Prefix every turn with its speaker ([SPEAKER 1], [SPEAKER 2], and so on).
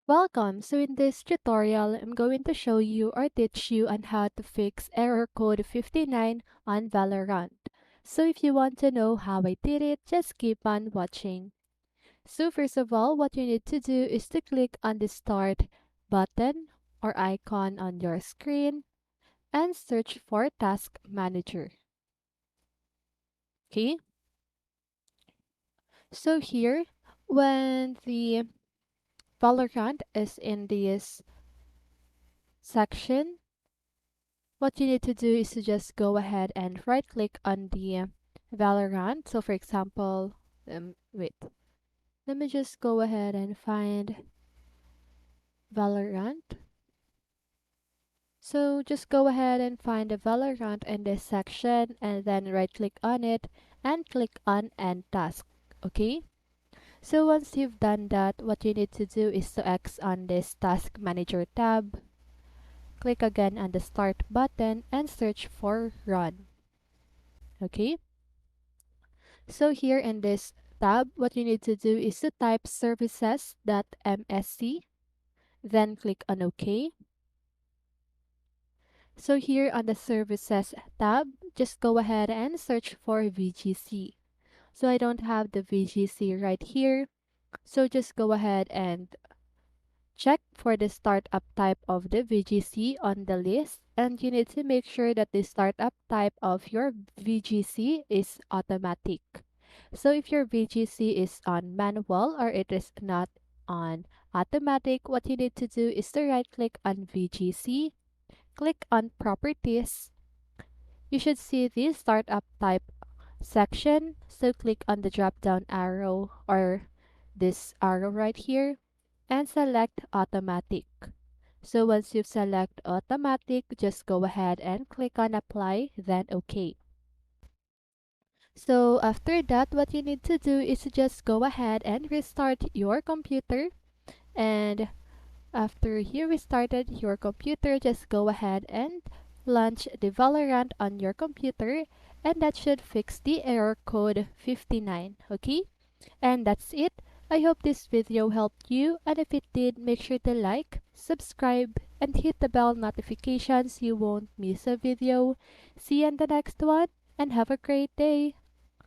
[SPEAKER 1] Welcome! So in this tutorial, I'm going to show you or teach you on how to fix error code 59 on Valorant. So if you want to know how I did it, just keep on watching. So first of all, what you need to do is to click on the start button or icon on your screen and search for Task Manager. Okay? So here, when the Valorant is in this section, what you need to do is to just go ahead and right click on the Valorant. So for example, wait, let me just go ahead and find Valorant. So just go ahead and find the Valorant in this section and then right click on it and click on End Task. Okay? So once you've done that, what you need to do is to X on this Task Manager tab. Click again on the Start button and search for Run. Okay? So here in this tab, what you need to do is to type services.msc, then click on OK. So here on the services tab, just go ahead and search for VGC. So I don't have the VGC right here. So just go ahead and check for the startup type of the VGC on the list, and you need to make sure that the startup type of your VGC is automatic. So if your VGC is on manual or it is not on automatic, what you need to do is to right click on VGC, click on properties. You should see the startup type section. So click on the drop down arrow or this arrow right here and select automatic. So once you've select automatic, just go ahead and click on apply, then OK. So after that, what you need to do is to just go ahead and restart your computer. And after you restarted your computer, just go ahead and launch the Valorant on your computer, and that should fix the error code 59. Okay? And that's it. I hope this video helped you, and if it did, make sure to like, subscribe, and hit the bell notifications so you won't miss a video. See you in the next one, and have a great day!